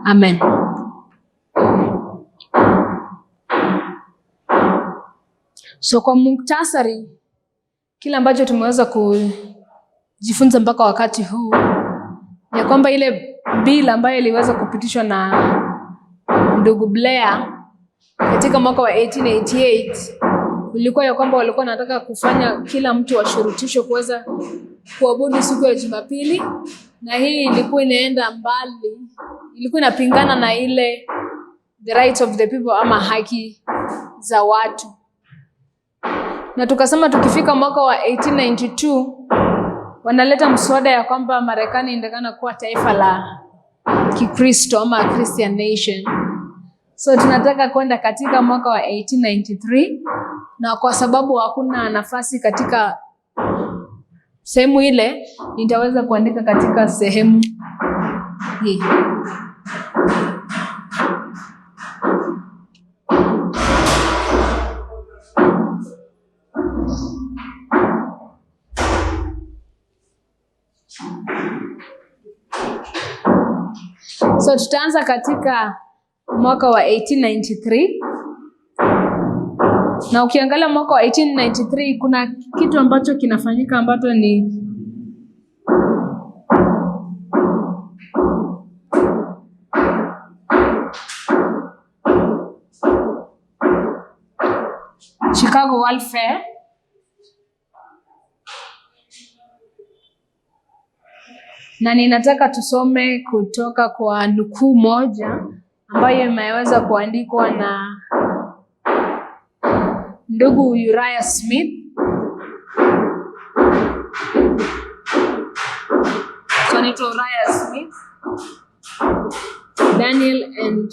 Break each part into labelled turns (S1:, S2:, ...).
S1: Amen. So kwa muktasari, kila ambacho tumeweza kujifunza mpaka wakati huu ni kwamba ile bill ambayo iliweza kupitishwa na ndugu Blair katika mwaka wa 1888 ilikuwa ya kwamba walikuwa wanataka kufanya kila mtu ashurutishwe kuweza kuabudu siku ya Jumapili, na hii ilikuwa inaenda mbali, ilikuwa inapingana na ile the rights of the people ama haki za watu. Na tukasema tukifika mwaka wa 1892 wanaleta mswada ya kwamba Marekani inatakana kuwa taifa la Kikristo ama Christian nation. So tunataka kwenda katika mwaka wa 1893, na kwa sababu hakuna nafasi katika sehemu ile, nitaweza kuandika katika sehemu hii. So tutaanza katika mwaka wa 1893. Na ukiangalia mwaka wa 1893 kuna kitu ambacho kinafanyika ambacho ni Chicago World Fair. Na ninataka tusome kutoka kwa nukuu moja ambayo imeweza kuandikwa na ndugu Uriah Smith. So nito Uriah Smith, Daniel and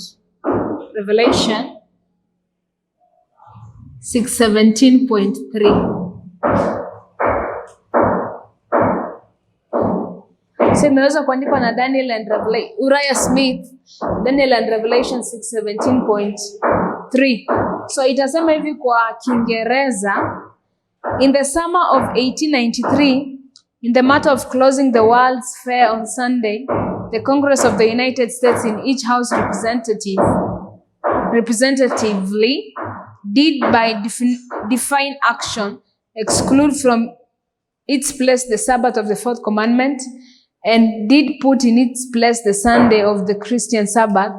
S1: Revelation 6:17.3. So imeweza kuandikwa na Uriah Smith, Daniel and Revelation 6:17.3. So itasema hivi kwa Kiingereza: In the summer of 1893, in the matter of closing the World's Fair on Sunday, the Congress of the United States in each house representatively did by define action exclude from its place the Sabbath of the fourth commandment, and did put in its place the Sunday of the Christian Sabbath,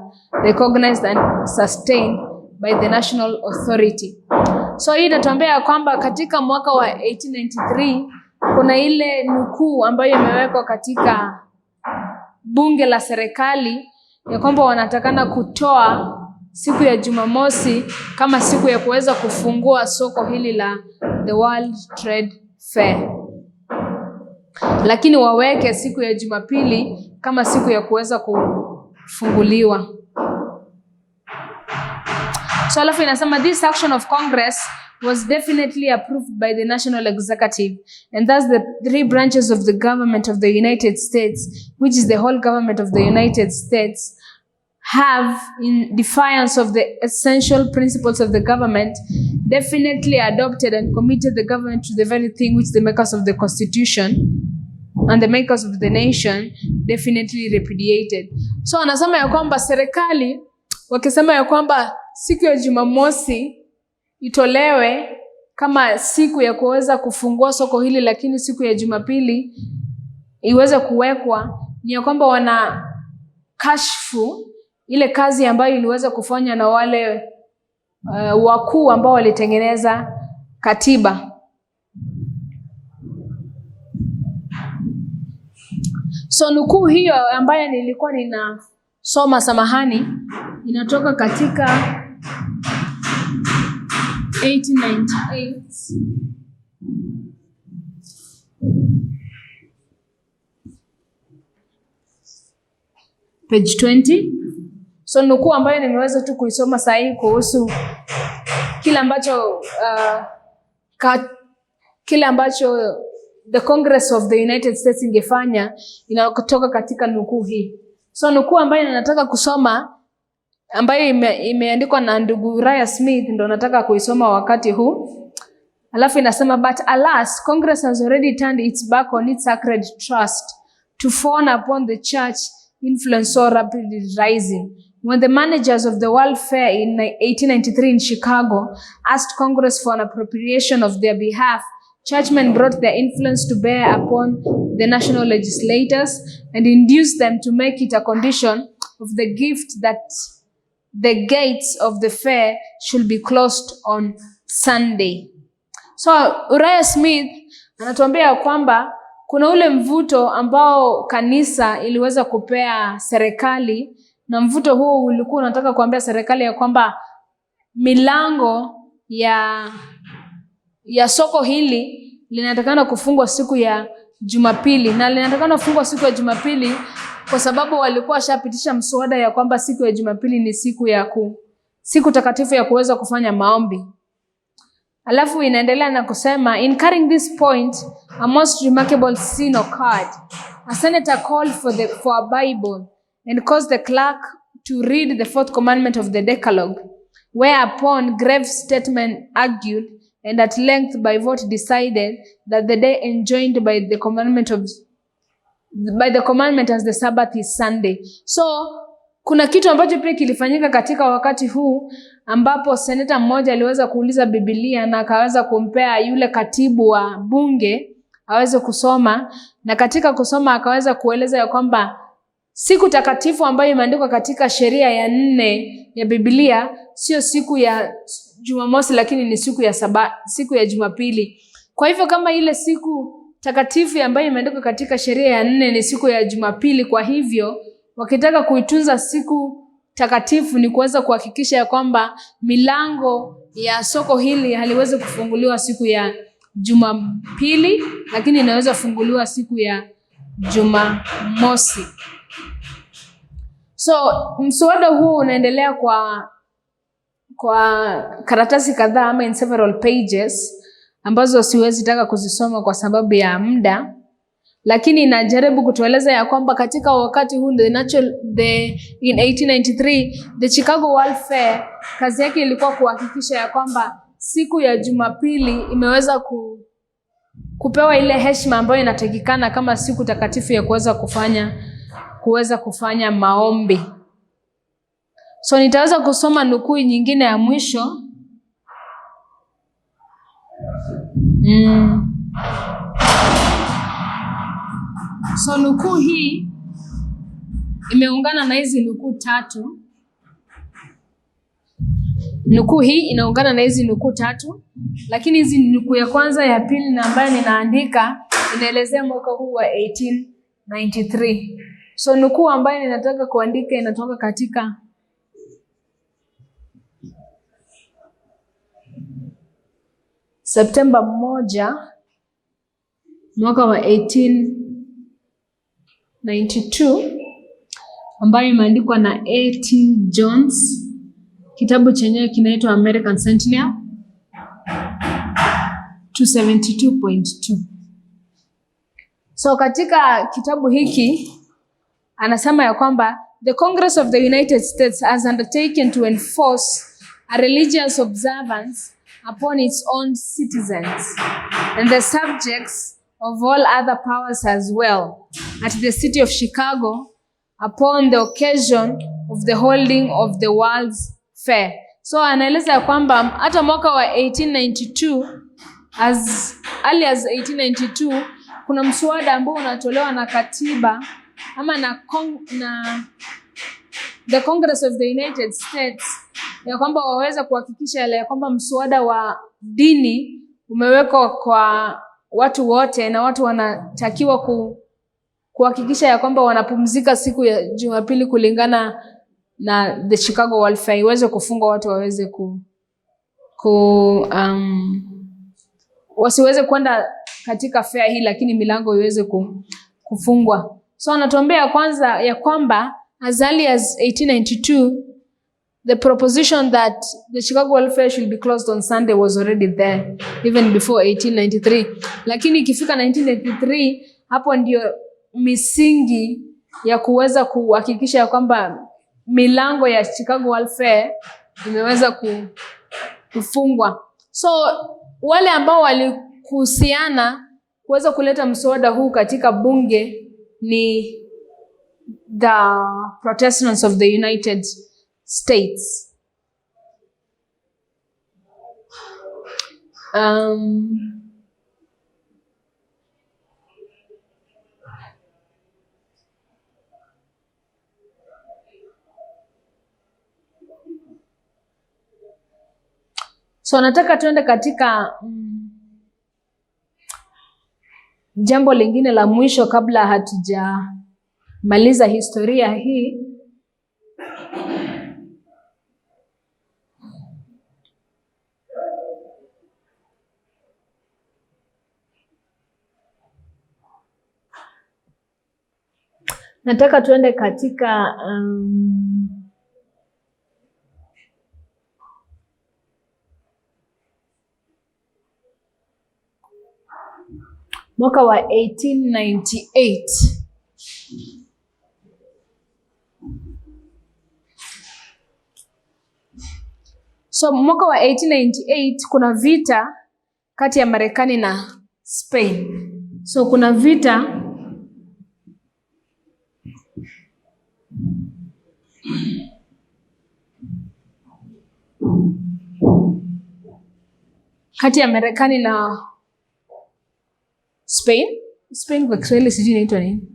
S1: recognized and sustained by the national authority. So hii inatuambia kwamba katika mwaka wa 1893 kuna ile nukuu ambayo imewekwa katika bunge la serikali ya kwamba wanatakana kutoa siku ya Jumamosi kama siku ya kuweza kufungua soko hili la the World Trade Fair, lakini waweke siku ya Jumapili kama siku ya kuweza kufunguliwa. So alafu inasema this action of Congress was definitely approved by the National Executive, and thus the three branches of the government of the United States, which is the whole government of the United States, have, in defiance of the essential principles of the government, definitely adopted and committed the government to the very thing which the makers of the Constitution and the makers of the nation definitely repudiated. So anasema ya kwamba serikali wakisema ya kwamba siku ya Jumamosi itolewe kama siku ya kuweza kufungua soko hili, lakini siku ya Jumapili iweze kuwekwa, ni ya kwamba wana kashfu ile kazi ambayo iliweza kufanya na wale wakuu ambao walitengeneza katiba. So nukuu hiyo ambayo nilikuwa ninasoma, samahani, inatoka katika 1898 page 20. So nukuu ambayo nimeweza tu kuisoma sahihi kuhusu kile ambacho the Congress of the United States ingefanya inatoka katika nukuu hii. So nukuu ambayo ninataka kusoma ambayo imeandikwa na ndugu Uriah Smith ndo nataka kuisoma wakati huu. Alafu inasema, but alas, Congress has already turned its back on its sacred trust to fawn upon the church influence so rapidly rising. When the managers of the World Fair in 1893 in Chicago asked Congress for an appropriation of their behalf, churchmen brought their influence to bear upon the national legislators and induced them to make it a condition of the gift that the gates of the fair should be closed on Sunday. So Uriah Smith anatuambia kwamba kuna ule mvuto ambao kanisa iliweza kupea serikali, na mvuto huo ulikuwa unataka kuambia serikali ya kwamba milango ya soko hili linatakana kufungwa siku ya Jumapili, na linatakana kufungwa siku ya Jumapili kwa sababu walikuwa washapitisha mswada ya kwamba siku ya Jumapili ni siku takatifu ya kuweza kufanya maombi. Alafu inaendelea na kusema, in carrying this point, a most remarkable scene occurred. A senator called for a Bible and caused the clerk to read the fourth commandment of the Decalogue, whereupon grave statesmen argued and at length by vote decided that the day enjoined by the commandment as the Sabbath is Sunday. So kuna kitu ambacho pia kilifanyika katika wakati huu ambapo seneta mmoja aliweza kuuliza Biblia na akaweza kumpea yule katibu wa bunge aweze kusoma, na katika kusoma akaweza kueleza ya kwamba siku takatifu ambayo imeandikwa katika sheria ya 4 ya Biblia sio siku ya Jumamosi, lakini ni siku ya Jumapili. Kwa hivyo kama ile siku takatifu ambayo imeandikwa katika sheria ya 4 ni siku ya Jumapili, kwa hivyo wakitaka kuitunza siku takatifu ni kuweza kuhakikisha ya kwamba milango ya soko hili haliwezi kufunguliwa siku ya Jumapili, lakini inaweza kufunguliwa siku ya Jumamosi. So mswada huu unaendelea kwa karatasi kadhaa ama in several pages ambazo siwezi taka kuzisoma kwa sababu ya muda, lakini inajaribu kutueleza ya kwamba katika wakati huu in 1893 the Chicago World Fair kazi yake ilikuwa kuhakikisha ya kwamba siku ya Jumapili imeweza kupewa ile heshima ambayo inatakikana kama siku takatifu ya kuweza kufanya maombi. So nitaweza kusoma nukuu nyingine ya mwisho. So nukuu hii imeungana na hizi nukuu tatu. Nukuu hii inaungana na hizi nukuu tatu, lakini hizi nukuu ya kwanza, ya pili na ambayo ninaandika inaelezea mwaka huu wa 1893. So nukuu ambayo ninataka kuandika inatoka katika Septemba 1 mwaka wa 1892, ambayo imeandikwa na A.T. Jones. Kitabu chenyewe kinaitwa American Sentinel 272.2. So katika kitabu hiki anasema ya kwamba the Congress of the United States has undertaken to enforce a religious observance upon its own citizens and the subjects of all other powers as well at the city of Chicago upon the occasion of the holding of the World's Fair. So anaeleza kwamba hata mwaka wa 1892, as early as 1892, kuna mswada ambao unatolewa na katiba ama na the Congress of the United States ya kwamba waweza kuhakikisha ya kwamba mswada wa dini umewekwa kwa watu wote, na watu wanatakiwa kuhakikisha ya kwamba wanapumzika siku ya Jumapili kulingana na the Chicago World Fair iweze kufungwa, watu waweze wasiweze kwenda katika fair hii, lakini milango iweze kufungwa. So anatuambia kwanza ya kwamba as early as 1892 the proposition that the Chicago World Fair should be closed on Sunday was already there even before 1893. Lakini ikifika 1983 hapo ndio misingi ya kuweza kuhakikisha ya kwamba milango ya Chicago World Fair imeweza kufungwa. So wale ambao walikuhusiana kuweza kuleta mswada huu katika bunge ni the Protestants of the United States. So nataka tuende katika jambo lingine la mwisho kabla hatujamaliza historia hii. Nataka tuende katika mwaka wa 1898. So mwaka wa 1898 kuna vita kati ya Marekani na Spain. So kuna vita kati ya Marekani na Spain. Spain kwa Kiswahili sijui inaitwa nini?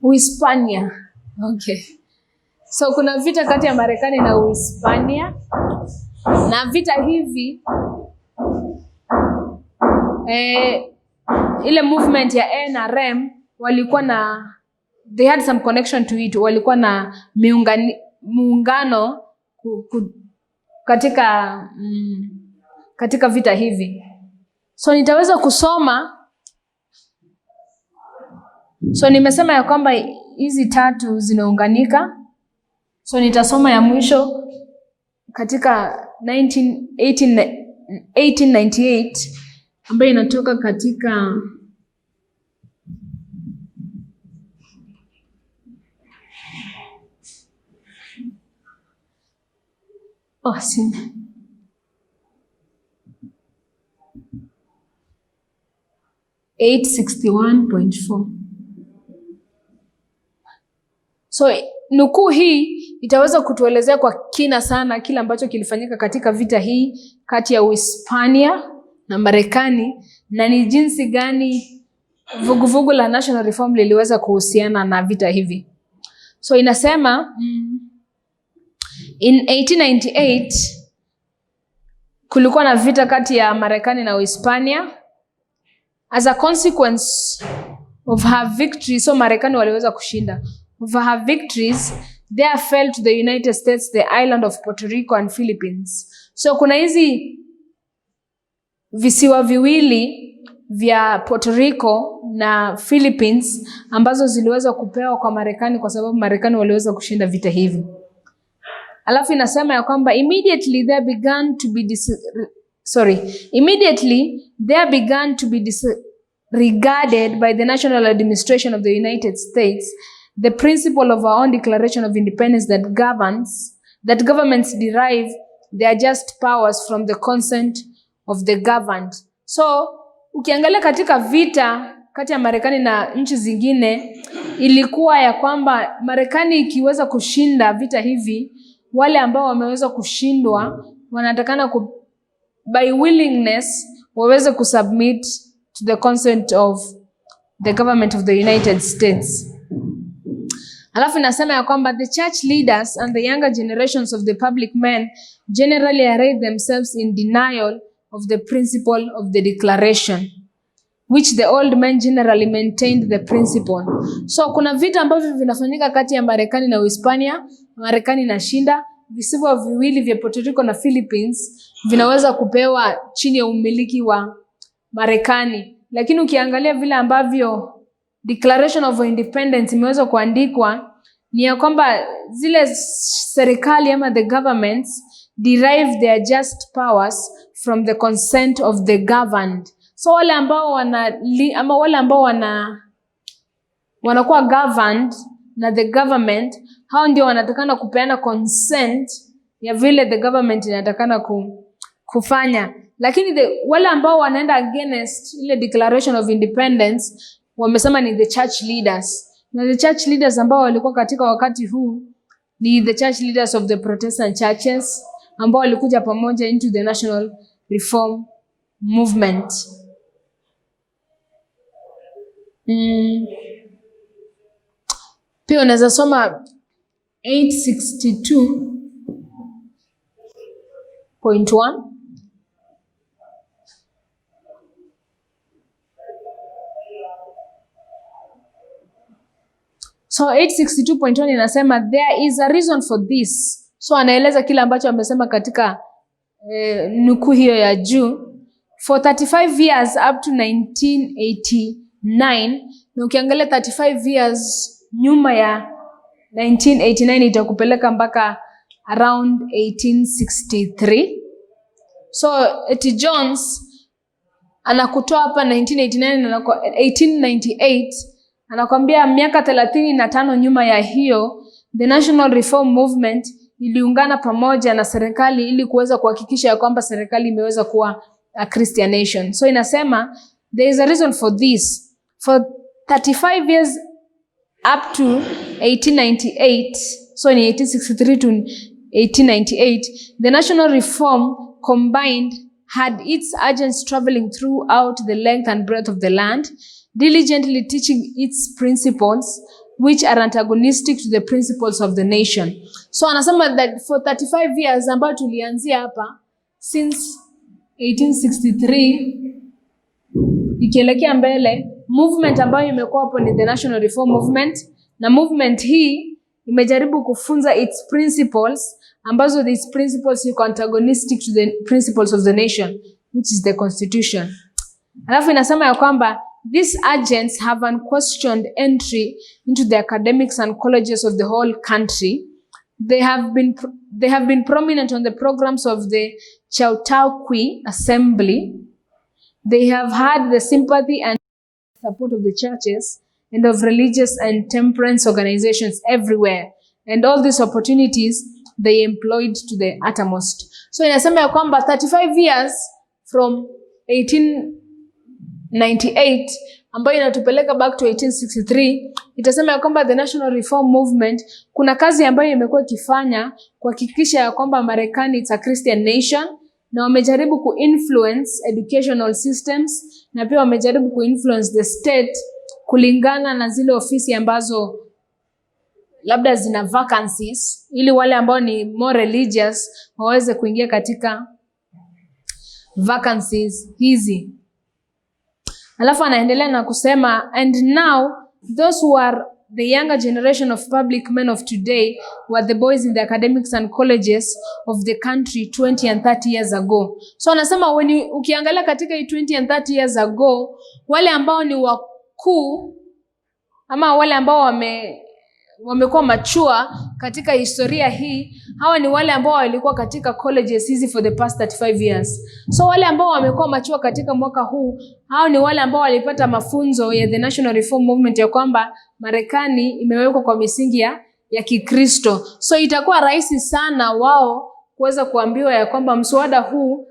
S1: Uhispania. Okay. So kuna vita kati ya Marekani na Uhispania. Na vita hivi ile movement ya NRM walikuwa na, they had some connection to it. Walikuwa na muungano katika vita hivi. So nitaweza kusoma. So nimesema ya kwamba hizi tatu zinaunganika. So nitasoma ya mwisho katika 1898 ambayo inatoka katika Oh, sina. .4. So nukuu hii itaweza kutuelezea kwa kina sana kile ambacho kilifanyika katika vita hii kati ya Uhispania na Marekani na ni jinsi gani vuguvugu la National Reform liliweza kuhusiana na vita hivi. So inasema in 1898 kulikuwa na vita kati ya Marekani na Uhispania. As a consequence of her victory, so Marekani waliweza kushinda. Of her victories, there fell to the United States the island of Puerto Rico and Philippines. So kuna hizi visiwa viwili vya Puerto Rico na Philippines ambazo ziliweza kupewa kwa Marekani kwa sababu Marekani waliweza kushinda vita hivi. Alafu inasema ya kwamba immediately there began to be disregarded by the national administration of the United States the principle of our own Declaration of Independence that governments derive their just powers from the consent of the governed. So ukiangalia katika vita kati ya Marekani na nchi zingine ilikuwa ya kwamba Marekani ikiweza kushinda vita hivi, wale ambao wameweza kushindwa wanatakana by willingness waweze kusubmit to the consent of the government of the United States. Alafu nasema ya kwamba the church leaders and the younger generations of the public men generally arrayed themselves in denial of the principle of the declaration, which the old men generally maintained the principle. So kuna vita ambavyo vinafanyika kati ya Marekani na Uhispania. Marekani inashinda. Visiwa viwili vya Puerto Rico na Philippines vinaweza kupewa chini ya umiliki wa Marekani. Lakini ukiangalia vile ambavyo Declaration of Independence imeweza kuandikwa ni ya kwamba zile serikali ama the governments derive their just powers from the consent of the governed. So wale ambao wanakuwa governed na the government, hao ndio wanatakana kupeana consent ya vile the government inatakana kufanya. Lakini wale ambao wanaenda against ile Declaration of Independence wamesema ni the church leaders. Na the church leaders ambao walikuwa katika wakati huu ni the church leaders of the Protestant churches ambao walikuja pamoja into the national reform movement. Pia unaweza soma 862.1. So 862.1 inasema there is a reason for this. So anaeleza kile ambacho amesema katika nukuu hiyo ya juu. For 35 years up to 1989, na ukiangalia 35 years nyuma ya 1989 itakupeleka mpaka around 1863. So Eti Jones anakutoa hapa 1989 na 1898, anakuambia miaka 35 nyuma ya hiyo the National Reform Movement iliungana pamoja na serikali ili kuweza kuhakikisha ya kwamba serikali imeweza kuwa a Christian nation. So inasema there is a reason for this. For 35 years up to 1898, so ni 1863 to 1898, the National Reform combined had its agents traveling throughout the length and breadth of the land, diligently teaching its principles which are antagonistic to the principles of the nation. So anasema that for 35 years ambayo tulianzia hapa since 1863 ikielekea mbele, movement ambayo imekuwa hapo ni the National Reform Movement, na movement hii imejaribu kufunza its principles ambazo these principles iko antagonistic to the principles of the nation, which is the constitution. Alafu inasema ya kwamba these agents have unquestioned entry into the academics and colleges of the whole country. They have been prominent on the programs of the Chautauqua Assembly. They have had the sympathy and support of the churches and of religious and temperance organizations everywhere. And all these opportunities they employed to the uttermost. So inasema ya kwamba 35 years from 1898 ambayo inatupeleka back to 1863, itasema ya kwamba the National Reform Movement kuna kazi ambayo imekuwa ikifanya kuhakikisha ya kwamba Marekani it's a Christian nation, na wamejaribu kuinfluence educational systems, na pia wamejaribu kuinfluence the state kulingana na zile ofisi ambazo labda zina vacancies, ili wale ambao ni more religious waweze kuingia katika vacancies hizi. Alafu anaendelea na kusema, and now those who are the younger generation of public men of today were the boys in the academics and colleges of the country 20 and 30 years ago. So anasema ukiangalia katika 20 and 30 years ago, wale ambao ni wakuu ama wale ambao wamekuwa machua katika historia hii, hawa ni wale ambao walikuwa katika colleges hizi for the past 35 years. So wale ambao wamekuwa machua katika mwaka huu, hao ni wale ambao walipata mafunzo ya the National Reform Movement ya kwamba Marekani imewekwa kwa misingi ya Kikristo. So itakuwa rahisi sana wao kuweza kuambiwa ya kwamba mswada huu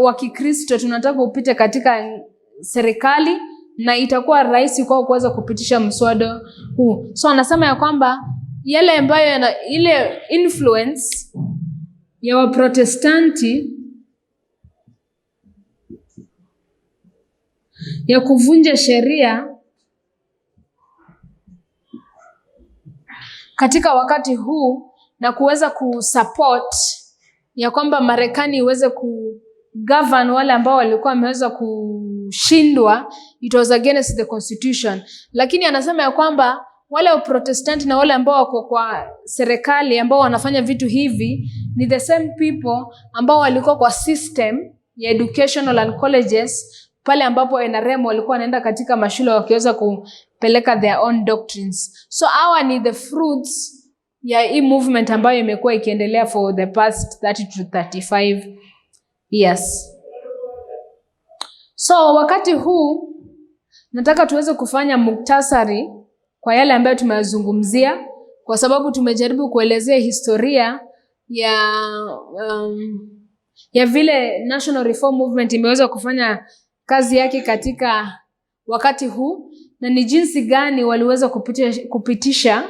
S1: wa Kikristo tunataka upite katika serikali, na itakuwa rahisi kwao kuweza kupitisha mswada huu. So anasema ya kwamba yale ambayo ile influence ya Waprotestanti ya kuvunja sheria katika wakati huu na kuweza kusupport ya kwamba Marekani iweze kugovern wale ambao walikuwa wameweza kushindwa, it was against the constitution. Lakini anasema ya kwamba wale wa Protestant na wale ambao wako kwa serikali ambao wanafanya vitu hivi ni the same people ambao walikuwa kwa system ya educational and colleges, pale ambapo NRM walikuwa wanaenda katika mashule wakiweza kupeleka their own doctrines. So hawa ni the fruits ya hii movement ambayo imekuwa ikiendelea for the past 30 to 35 years. So wakati huu nataka tuweze kufanya muktasari kwa yale ambayo tumeyazungumzia, kwa sababu tumejaribu kuelezea historia ya vile National Reform Movement imeweza kufanya kazi yake katika wakati huu, na ni jinsi gani waliweza kupitisha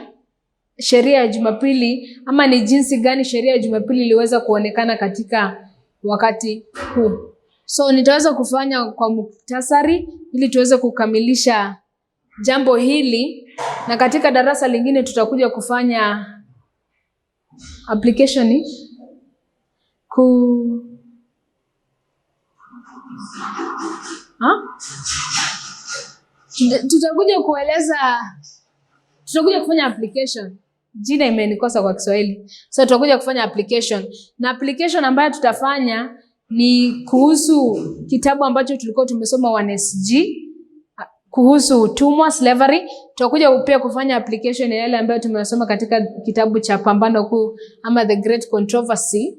S1: sheria ya Jumapili, ama ni jinsi gani sheria ya Jumapili iliweza kuonekana katika wakati huu. So nitaweza kufanya kwa muktasari ili tuweze kukamilisha jambo hili, na katika darasa lingine tutakuja kufanya application tutakuja kufanya application. Jina imenikosa kwa Kiswahili. So tutakuja kufanya application. Na application ambayo tutafanya ni kuhusu kitabu ambacho tulikuwa tumesoma 1SG, kuhusu utumwa, slavery. Tutakuja pia kufanya application ya yale ambayo tumesoma katika kitabu cha Pambano Kuu ama The Great Controversy.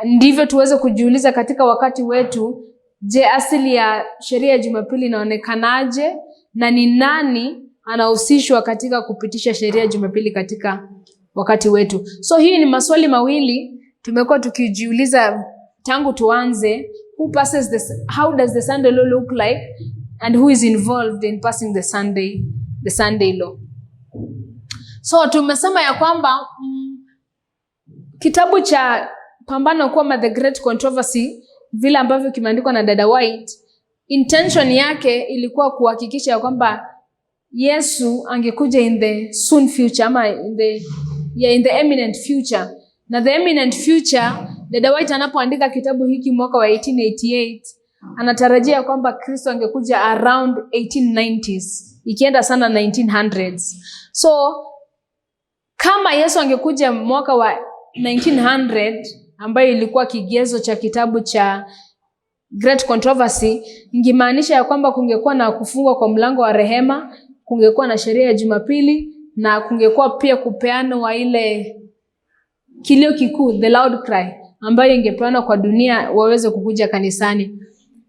S1: Ndivyo tuweze kujiuliza katika wakati wetu, je, asili ya sheria ya Jumapili inaonekanaje na ni nani anahusishwa katika kupitisha sheria ya Jumapili katika wakati wetu. So hii ni maswali mawili tumekuwa tukijiuliza tangu tuanze. How does the Sunday law look like, and who is involved in passing the Sunday law? So tumesema ya kwamba kitabu cha Pambano Kuu, The Great Controversy, vile ambavyo kimeandikwa na Dada White, intention yake ilikuwa kuhakikisha ya kwamba Yesu angekuja in the soon future, ama in the eminent future. Na the eminent future, Dada White anapoandika kitabu hiki mwaka wa 1888, anatarajia kwamba Kristo angekuja around 1890s, ikienda sana 1900s. So kama Yesu angekuja mwaka wa 1900, ambayo ilikuwa kigezo cha kitabu cha Great Controversy, ingemaanisha ya kwamba kungekuwa na kufungwa kwa mlango wa rehema, kungekuwa na sheria ya Jumapili, na kungekuwa pia kupeana wa ile kilio kikuu, the loud cry, ambayo ingepeana kwa dunia waweze kukuja kanisani.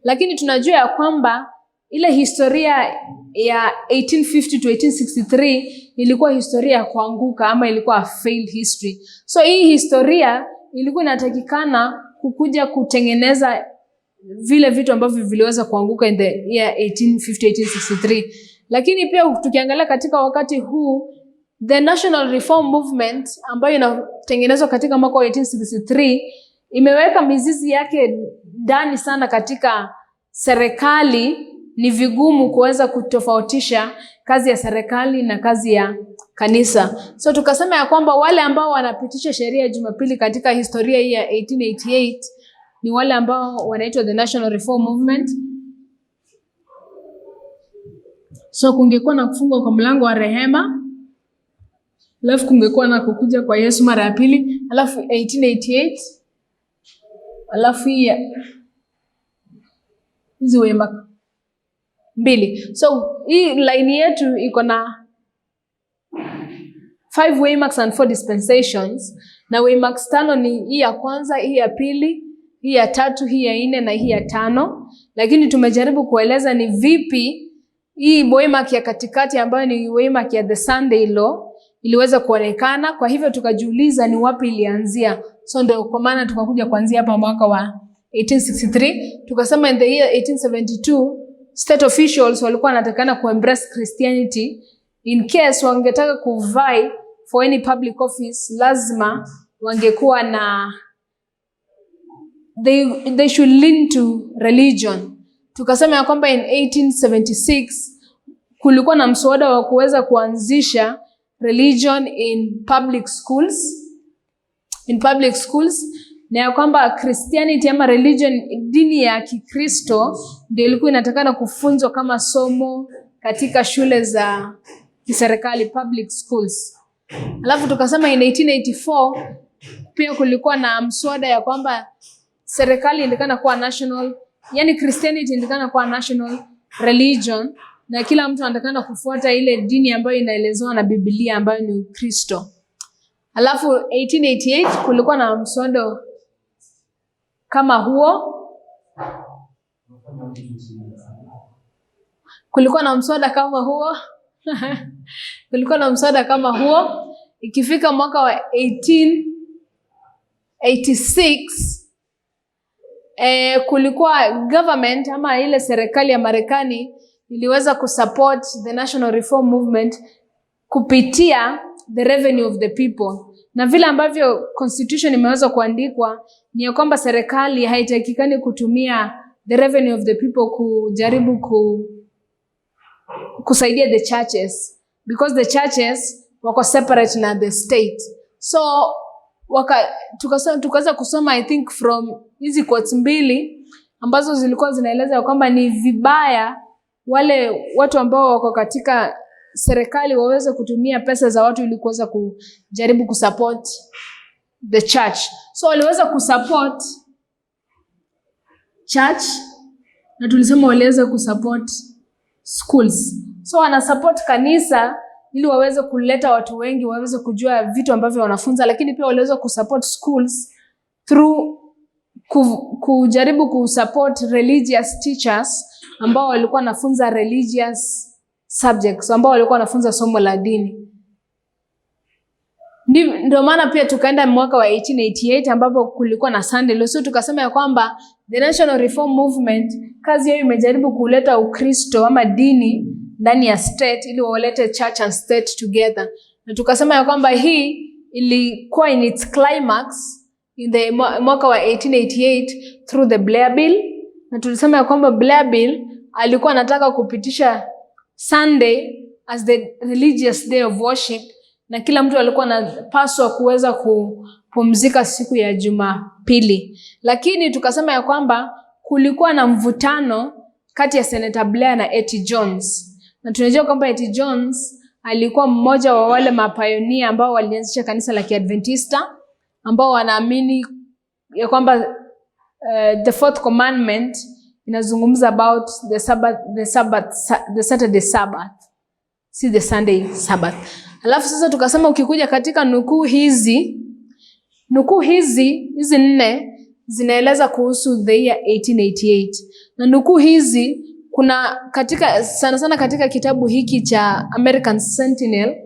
S1: Lakini tunajua ya kwamba ile historia ya 1850 to 1863 ilikuwa historia ya kuanguka, ama ilikuwa a failed history. So hii historia ilikuwa inatakikana kukuja kutengeneza vile vitu ambavyo viliweza kuanguka in the year 1850-1863. Lakini pia tukiangalia katika wakati huu, the National Reform Movement ambayo inatengenezwa katika mwaka wa 1863 imeweka mizizi yake ndani sana katika serikali. Ni vigumu kuweza kutofautisha kazi ya serikali na kazi ya kanisa. So tukasema ya kwamba wale ambao wanapitisha sheria ya Jumapili katika historia hii ya 1888 ni wale ambao wanaitwa the National Reform Movement. So kungekuwa na kufungwa kwa mlango wa rehema, alafu kungekuwa na kukuja kwa Yesu mara ya pili, alafu 1888, alafu hizi waymark mbili. So hii line yetu iko na 5 waymarks and 4 dispensations, na waymarks 5 ni hii ya kwanza, hii ya pili, hii ya tatu, hii ya 4 na hii ya 5. Lakini tumejaribu kueleza ni vipi hii waymark ya katikati ambayo ni waymark ya the Sunday law iliweza kuonekana. Kwa hivyo tukajiuliza ni wapi ilianzia. So ndio kwa maana tukakuja kuanzia hapa mwaka wa 1863. Tukasema in the year 1872 state officials walikuwa wanatakana kuembrace Christianity. In case wangetaka kuvai for any public office, lazima wangekuwa na they should lean to religion. Tukasema ya kwamba in 1876 kulikuwa na mswada wa kuweza kuanzisha religion in public schools, na ya kwamba Christianity ama religion, dini ya Kikristo, ndio ilikuwa inatakana kufunzwa kama somo katika shule za kiserikali, public schools. Alafu tukasema in 1884 pia kulikuwa na mswada ya kwamba serikali ilikana kuwa national, yani Christianity ilikana kuwa national religion, na kila mtu anatakana kufuata ile dini ambayo inaelezewa na Biblia ambayo ni Ukristo. Alafu 1888 kulikuwa na mswada kama huo. Ikifika mwaka wa 1886 kulikuwa government ama ile serikali ya Marekani iliweza kusupport the national reform movement kupitia the revenue of the people. Na vile ambavyo constitution imeweza kuandikwa ni ya kwamba serikali haitakikani kutumia the revenue of the people kujaribu kusaidia the churches, because the churches wako separate na the state. So tukaweza kusoma I think from hizi quotes mbili ambazo zilikuwa zinaeleza kwamba ni vibaya wale watu ambao wako katika serikali waweze kutumia pesa za watu ili kuweza kujaribu kusupport the church. So waliweza kusupport church na tulisema waliweza kusupport schools. So wana support kanisa ili waweze kuleta watu wengi waweze kujua vitu ambavyo wanafunza, lakini pia waliweza kusupport schools through kujaribu kusupport religious teachers ambao walikuwa wanafunza religious subjects, ambao walikuwa wanafunza somo la dini. Ndio maana pia tukaenda mwaka wa 1888 ambapo kulikuwa na Sunday law. So tukasema ya kwamba the National Reform Movement kazi yao imejaribu kuleta Ukristo ama dini ndani ya state ili walete church and state together. Na tukasema ya kwamba hii ilikuwa in its climax in the mwaka wa 1888 through the Blair Bill. Na tulisema ya kwamba Blair Bill alikuwa anataka kupitisha Sunday as the religious day of worship, na kila mtu alikuwa anapaswa kuweza kupumzika siku ya Jumapili. Lakini tukasema ya kwamba kulikuwa na mvutano kati ya Senator Blair na A.T. Jones. Na tunajua kwamba A.T. Jones alikuwa mmoja wa wale mapioneer ambao walianzisha kanisa la Kiadventista, ambao wanaamini ya kwamba the fourth commandment inazungumza about the Saturday Sabbath, si the Sunday Sabbath. Alafu sasa tukasema ukikuja katika nukuu hizi 4 zinaeleza kuhusu the year 1888. Na nukuu hizi kuna katika sana katika kitabu hiki cha American Sentinel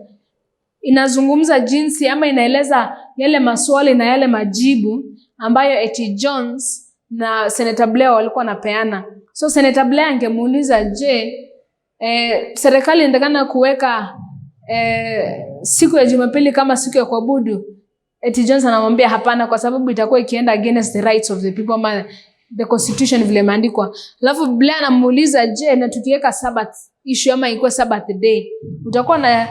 S1: inazungumza jinsi ama inaeleza yale maswali na yale majibu ambayo A.T. Jones na Senator Blair walikuwa wanapeana. So Senator Blair angemuuliza, je, serikali inatakana kuweka siku ya Jumapili kama siku ya kuabudu? A.T. Jones anamwambia hapana, kwa sababu itakuwa ikienda against the rights of the people ama the constitution vile imeandikwa. Alafu Blair anamuuliza, je, na tukiweka Sabbath issue ama ikuwe Sabbath day, utakuwa na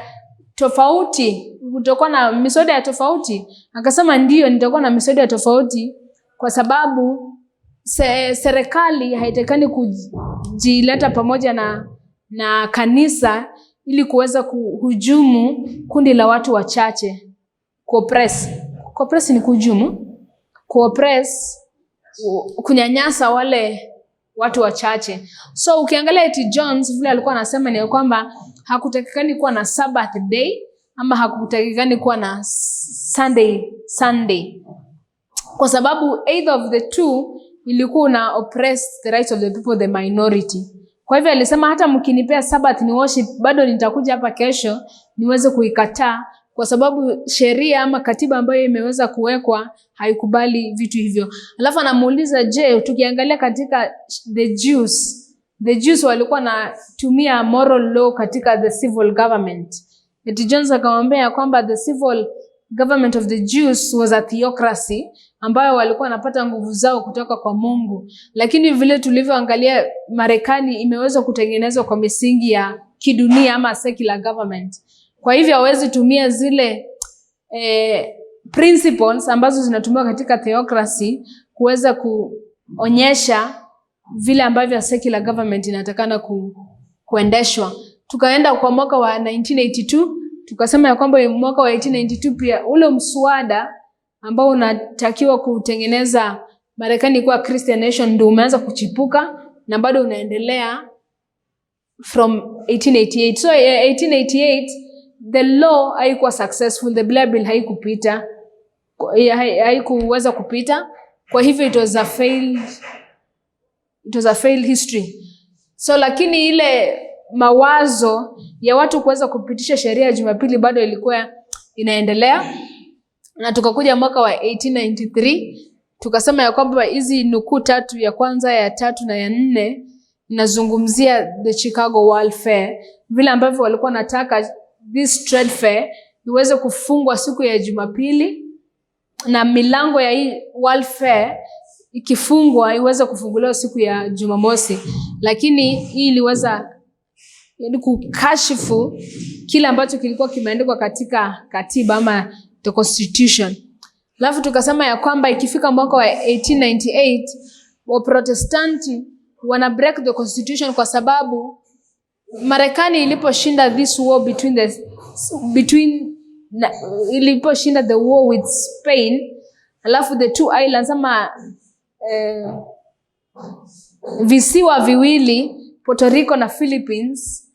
S1: tofauti, utakuwa na miswada ya tofauti? Akasema ndio, nitakuwa na miswada ya tofauti kwa sababu serikali haitakani kujileta pamoja na kanisa ili kuweza kuhujumu kundi la watu wachache. Kuoppress ni kuhujumu. Kuoppress, kunyanyasa wale watu wachache. So ukiangalia A.T. Jones vile alikuwa anasema ni kwamba hakutakikani kuwa na Sabbath day ama hakutakikani kuwa na Sunday. Kwa sababu either of the two ilikuwa na oppress the rights of the people, the minority. Kwa hivyo alisema hata mkinipea Sabbath ni worship, bado nitakuja hapa kesho niweze kuikataa, kwa sababu sheria ama katiba ambayo imeweza kuwekwa haikubali vitu hivyo. Alafu anamuuliza, je, tukiangalia katika the Jews walikuwa natumia moral law katika the civil government. A.T. Jones akamwambia kwamba the civil government of the Jews was a theocracy ambayo walikuwa wanapata nguvu zao kutoka kwa Mungu. Lakini vile tulivyoangalia Marekani imeweza kutengenezwa kwa misingi ya kidunia ama secular government. Kwa hivyo hawezi tumia zile principles ambazo zinatumiwa katika theocracy kuweza kuonyesha vile ambavyo secular government inatakana kuendeshwa. Tukaenda kwa mwaka wa 1982, tukasema ya kwamba mwaka wa 1892 pia ule mswada ambao unatakiwa kutengeneza Marekani kuwa Christian nation ndio umeanza kuchipuka na bado unaendelea from 1888. So 1888 the law haikuwa successful, the Blair Bill haikuweza kupita. Kwa hivyo it was a failed history. So lakini ile mawazo ya watu kuweza kupitisha sheria ya Jumapili bado ilikuwa inaendelea. Na tukakuja mwaka wa 1893 tukasema ya kwamba hizi nukuu 3, ya kwanza, ya 3 na ya 4, nazungumzia the Chicago World Fair, vile ambavyo walikuwa nataka this trade fair iweze kufungwa siku ya Jumapili na milango ya hii World Fair ikifungwa iweze kufunguliwa siku ya Jumamosi. Lakini hii iliweza kukashifu kile ambacho kilikuwa kimeandikwa katika katiba ama the constitution. Alafu tukasema ya kwamba ikifika mwaka wa 1898 Waprotestanti wana break the constitution kwa sababu Marekani iliposhinda this war iliposhinda the war with Spain, alafu the two islands ama visiwa viwili Puerto Rico na Philippines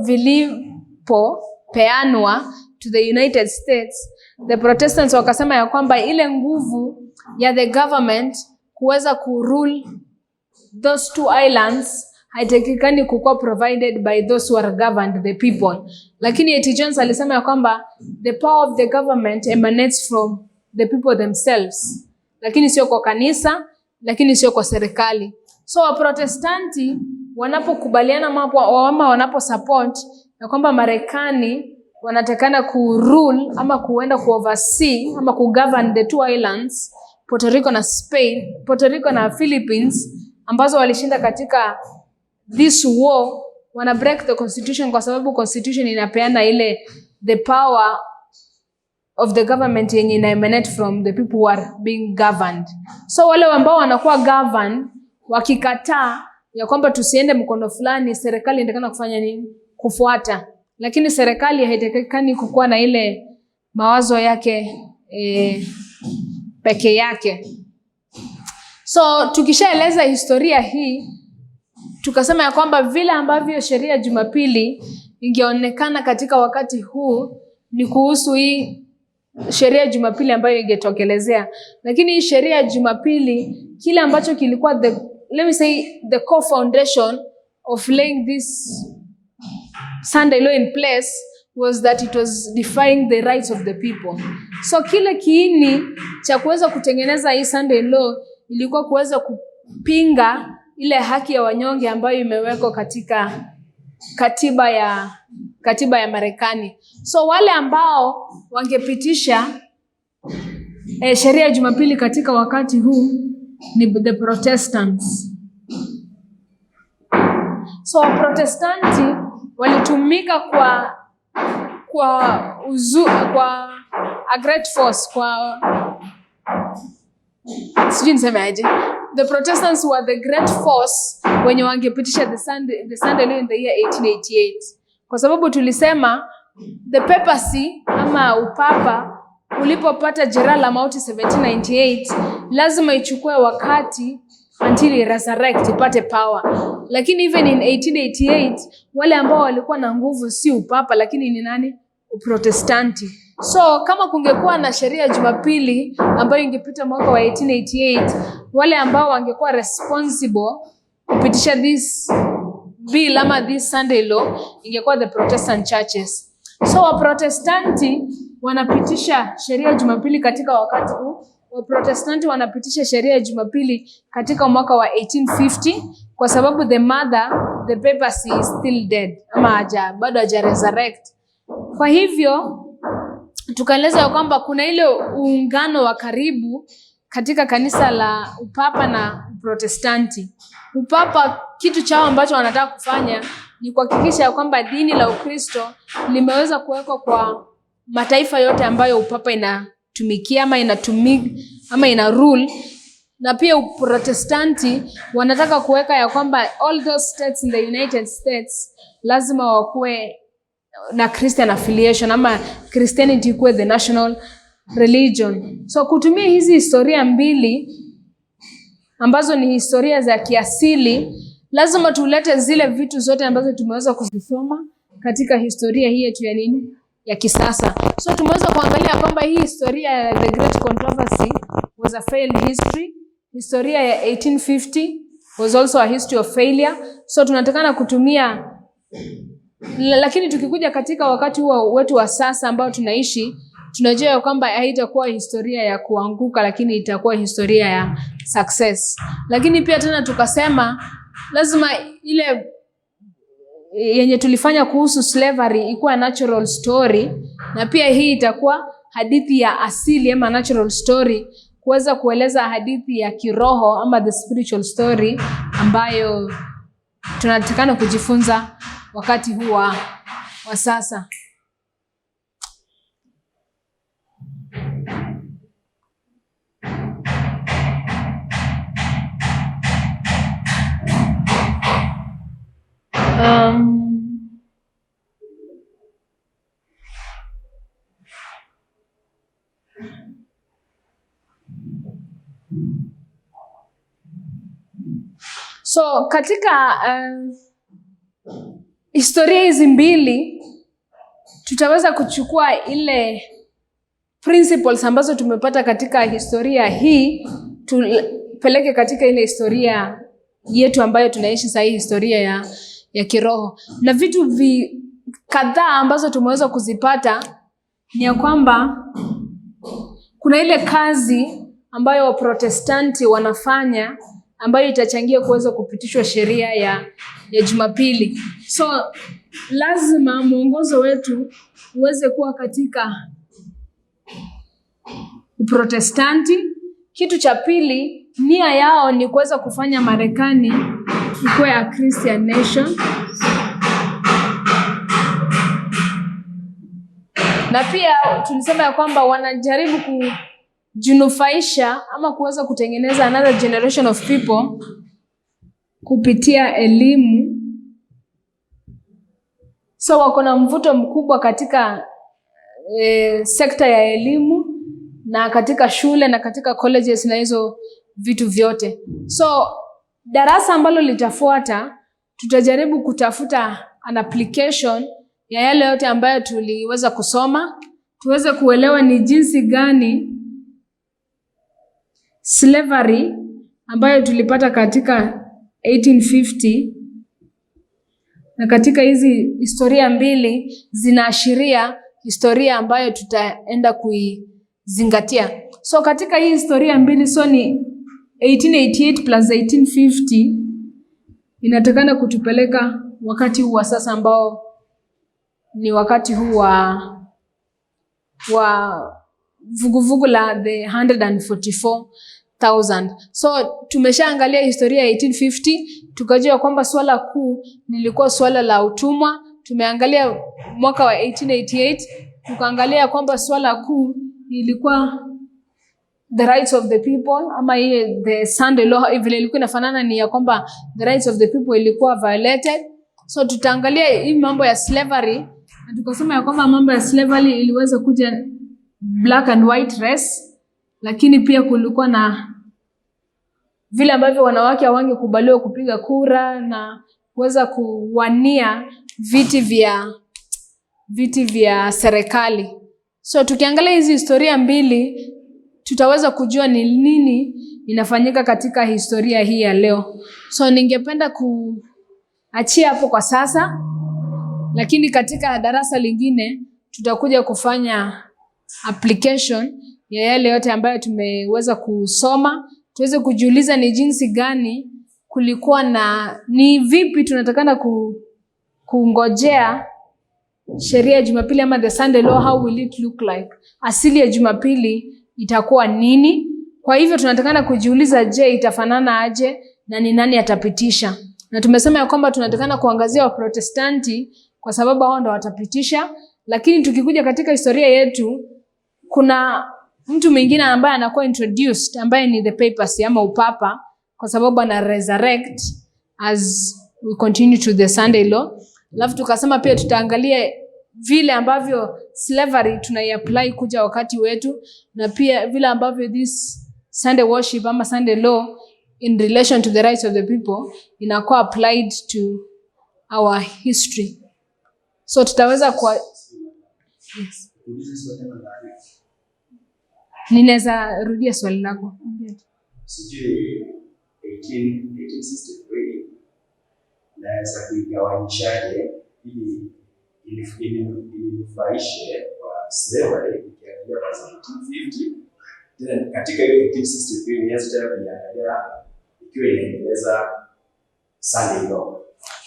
S1: vilipopeanwa to the United States, the Protestants wakasema ya kwamba ile nguvu ya the government kuweza kurule those two islands haitakikani kukuwa provided by those who are governed the people. Lakini A.T. Jones alisema ya kwamba the power of the government emanates from the people themselves, lakini sio kwa kanisa, lakini sio kwa serikali. So Waprotestanti wanapokubaliana ama wanaposupport na kwamba Marekani wanatakana kurule ama kuenda kuoversee ama kugovern the two islands Puerto Rico na Philippines ambazo walishinda katika this war, wana break the constitution kwa sababu constitution inapeana ile the power of the government yenye ina emanate from the people who are being governed. So wale ambao wanakuwa governed wakikataa ya kwamba tusiende mkondo fulani, serikali inatakana kufanya nini? Kufuata. Lakini serikali haitakani kukuwa na ile mawazo yake peke yake. So tukishaeleza historia hii, tukasema ya kwamba vile ambavyo sheria ya Jumapili ingeonekana katika wakati huu ni kuhusu hii sheria ya Jumapili ambayo ingetokelezea. Lakini hii sheria ya Jumapili, kile ambacho kilikuwa the core foundation of laying this Sunday law in place was that it was defying the rights of the people. So kile kiini cha kuweza kutengeneza hii Sunday law ilikuwa kuweza kupinga ile haki ya wanyonge ambayo imewekwa katika katiba ya Marekani. So wale ambao wangepitisha sheria ya Jumapili katika wakati huu ni the Protestants. So Protestanti walitumika kwa a great force, sijui nisemaje. The Protestants were the great force wenye wangepitisha the Sunday law in the year 1888. Kwa sababu tulisema the papacy ama upapa ulipopata jeraha la mauti 1798 lazima ichukue wakati until it resurrect ipate power. Lakini even in 1888 wale ambao walikuwa na nguvu si upapa, lakini ni nani? Uprotestanti. So kama kungekuwa na sheria ya Jumapili ambayo ingepita mwaka wa 1888, wale ambao wangekuwa responsible kupitisha this bill ama this Sunday law ingekuwa the Protestant churches. So Waprotestanti wanapitisha sheria ya Jumapili katika wakati huu. Waprotestanti wanapitisha sheria ya Jumapili katika mwaka wa 1850 kwa sababu the papacy is still dead ama bado haja resurrect. Kwa hivyo tukaeleza ya kwamba kuna ile uungano wa karibu katika kanisa la upapa na Protestanti. Upapa kitu chao ambacho wanataka kufanya ni kuhakikisha ya kwamba dini la Ukristo limeweza kuwekwa kwa mataifa yote ambayo upapa inatumikia ama ina rule. Na pia Uprotestanti wanataka kuweka ya kwamba all those states in the United States lazima wakuwe na Christian affiliation ama Christianity ikuwe the national religion. So kutumia hizi historia mbili ambazo ni historia za kiasili, lazima tulete zile vitu zote ambazo tumeweza kuzisoma katika historia hii yetu ya nini? Ya kisasa. So tumeweza kuangalia kwamba hii historia ya the Great Controversy was a failed history. Historia ya 1850 was also a history of failure. So tunatakana kutumia, lakini tukikuja katika wakati huo wetu wa sasa ambao tunaishi, tunajua kwamba haitakuwa historia ya kuanguka, lakini itakuwa historia ya success. Lakini pia tena tukasema lazima ile yenye tulifanya kuhusu slavery ikuwa natural story, na pia hii itakuwa hadithi ya asili ama natural story, kuweza kueleza hadithi ya kiroho ama the spiritual story ambayo tunatakana kujifunza wakati huu wa sasa. So katika historia hizi mbili tutaweza kuchukua ile principles ambazo tumepata katika historia hii, tupeleke katika ile historia yetu ambayo tunaishi sasa, historia ya kiroho. Na vitu kadhaa ambazo tumeweza kuzipata ni ya kwamba kuna ile kazi ambayo Waprotestanti wanafanya ambayo itachangia kuweza kupitishwa sheria ya Jumapili. So lazima mwongozo wetu uweze kuwa katika Protestanti. Kitu cha pili, nia yao ni kuweza kufanya Marekani ikuwe a Christian nation. Na pia tulisema ya kwamba wanajaribu kujinufaisha ama kuweza kutengeneza another generation of people kupitia elimu. So wako na mvuto mkubwa katika sekta ya elimu na katika shule na katika colleges na hizo vitu vyote. So darasa ambalo litafuata tutajaribu kutafuta an application ya yale yote ambayo tuliweza kusoma, tuweze kuelewa ni jinsi gani slavery ambayo tulipata katika 1850 na katika hizi historia mbili zinaashiria historia ambayo tutaenda kuizingatia. So katika hii historia mbili, so ni 1888 plus 1850, inatakana kutupeleka wakati huu wa sasa ambao ni wakati huu wa vuguvugu la the 144,000. So tumeshaangalia historia ya 1850, tukajua kwamba swala kuu lilikuwa swala la utumwa. Tumeangalia mwaka wa 1888, tukaangalia kwamba swala kuu ilikuwa the rights of the people, ama the Sunday law vile ilikuwa inafanana ni ya kwamba the rights of the people ilikuwa violated. So tutaangalia hii mambo ya slavery, na tukasema ya kwamba mambo ya slavery iliweza kuja black and white race, lakini pia kulikuwa na vile ambavyo wanawake hawangekubaliwa kupiga kura na kuweza kuwania viti vya serikali. So tukiangalia hizi historia mbili tutaweza kujua ni nini inafanyika katika historia hii ya leo. So ningependa kuachia hapo kwa sasa, lakini katika darasa lingine tutakuja kufanya application ya yale yote ambayo tumeweza kusoma, tuweze kujiuliza ni jinsi gani kulikuwa na ni vipi tunatakana kungojea sheria ya Jumapili ama the Sunday law, how will it look like? Asili ya Jumapili itakuwa nini? Kwa hivyo tunatakana kujiuliza, je, itafanana aje na ni nani atapitisha? Na tumesema ya kwamba tunatakana kuangazia Waprotestanti kwa sababu hao ndio watapitisha, lakini tukikuja katika historia yetu kuna mtu mwingine ambaye anakuwa introduced ambaye ni the papacy ama upapa, kwa sababu ana resurrect as we continue to the Sunday law. Alafu tukasema pia tutaangalia vile ambavyo slavery tunaiapply kuja wakati wetu, na pia vile ambavyo this Sunday worship ama Sunday law in relation to the rights of the people inakuwa applied to our history. So tutaweza kwa yes. Ninaweza rudia swali lako.
S2: Sijui 1863 naweza kuigawanyishaje ili nufaishe kwa slavery ikiangalia kwa 1850, then katika hiyo 1863 nianze tena kuiangalia ikiwa inaendeleza Sunday law.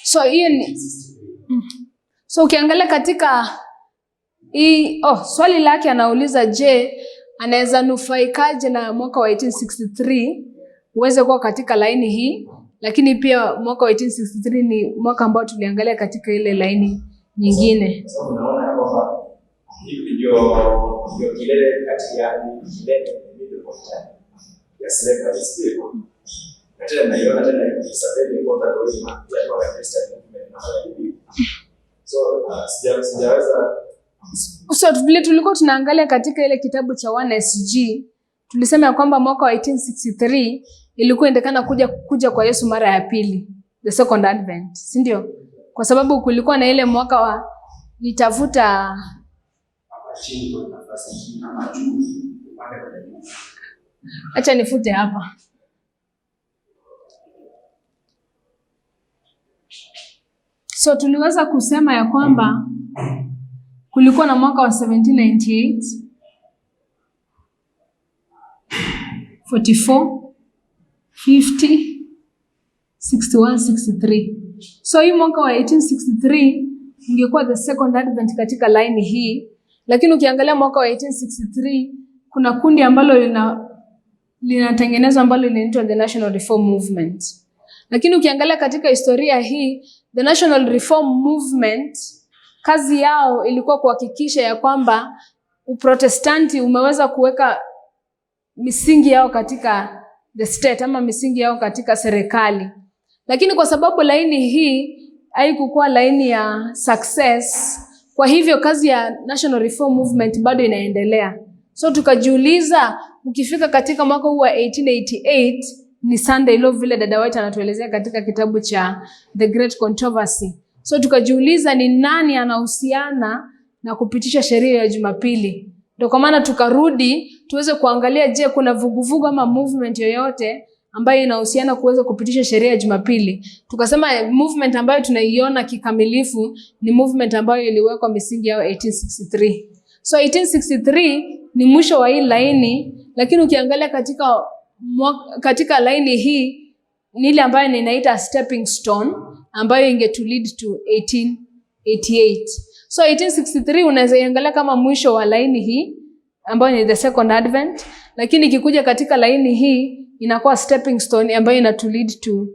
S1: So hiyo ni so ukiangalia katika hii swali lake anauliza, je, anaweza nufaikaje na mwaka wa 1863 uweze kuwa katika laini hii, lakini pia mwaka wa 1863 ni mwaka ambao tuliangalia katika ile laini nyingine.
S2: So unaona kwamba ndio kilele kati ya kilele ya slavery still. Hata naiona tena Isabel ilipota doima ya kwa Christian movement. So sijaweza.
S1: So vile tulikuwa tunaangalia katika ile kitabu cha 1SG, tulisema kwamba mwaka wa 1863 ilikuwa indekana kuja kwa Yesu mara ya pili, the second advent, si ndio? Kwa sababu kulikuwa na ile mwaka wa nitafuta
S2: hapa chini kwa nafasi chini na juu upande wa juu.
S1: Acha nifute hapa. So tuliweza kusema ya kwamba kulikuwa na mwaka wa 1798, 44, 50, 61, 63. So hii mwaka wa 1863 ingekuwa the second advent katika line hii, lakini ukiangalia mwaka wa 1863 kuna kundi ambalo linatengenezwa ambalo linaitwa the National Reform Movement. Lakini ukiangalia katika historia hii, the National Reform Movement kazi yao ilikuwa kuhakikisha ya kwamba Uprotestanti umeweza kuweka misingi yao katika the state ama misingi yao katika serikali. Lakini kwa sababu laini hii haikukuwa laini ya success, kwa hivyo kazi ya National Reform Movement bado inaendelea. So tukajiuliza, ukifika katika mwaka huu wa 1888 ni Sunday law, vile dada White anatuelezea katika kitabu cha The Great Controversy. So tukajiuliza ni nani anahusiana na kupitisha sheria ya Jumapili. Ndio kwa maana tukarudi tuweze kuangalia, je, kuna vuguvugu ama movement yoyote ambayo inahusiana kuweza kupitisha sheria ya Jumapili. Tukasema movement ambayo tunaiona kikamilifu ni movement ambayo iliwekwa misingi yao 1863. So 1863 ni mwisho wa hii laini, lakini ukiangalia katika laini hii ni ile ambayo ninaita stepping stone ambayo ingetu lead to 1888. So 1863 unaweza iangalia kama mwisho wa laini hii ambayo ni the second advent, lakini ikikuja katika laini hii inakuwa stepping stone ambayo inatu lead to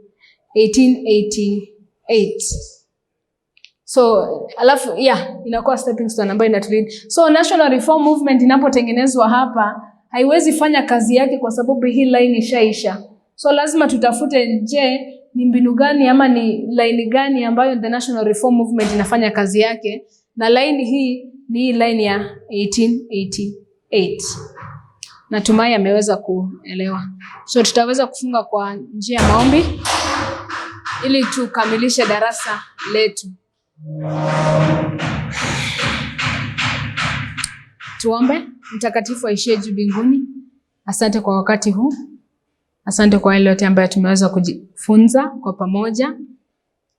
S1: 1888. So alafu inakuwa stepping stone ambayo inatu lead. So National Reform Movement inapotengenezwa hapa haiwezi fanya kazi yake kwa sababu hii line ishaisha. So lazima tutafute, je, ni mbinu gani ama ni line gani ambayo the National Reform Movement inafanya kazi yake, na line hii ni hii line ya 1888. Natumai ameweza kuelewa. So tutaweza kufunga kwa njia ya maombi ili tukamilishe darasa letu. Tuombe. Mtakatifu aishie juu mbinguni, asante kwa wakati huu. Asante kwa yale yote ambayo tumeweza kujifunza kwa pamoja.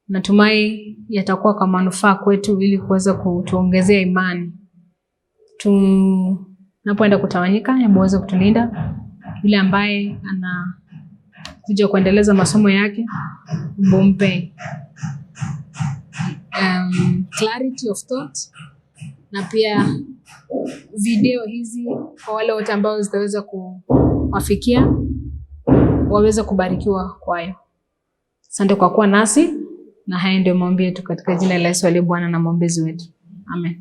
S1: Natumai yatakuwa kwa manufaa kwetu ili kuweza kutuongezea imani. Tunapoenda kutawanyika, hebu uweze kutulinda. Yule ambaye anakuja kuendeleza masomo yake, mpe clarity of thought, na pia video hizi kwa wale wote ambao zitaweza kuwafikia waweze kubarikiwa kwayo. Asante kwa kuwa nasi, na haya ndio maombi yetu katika jina la Yesu aliye Bwana na mwombezi wetu. Amen.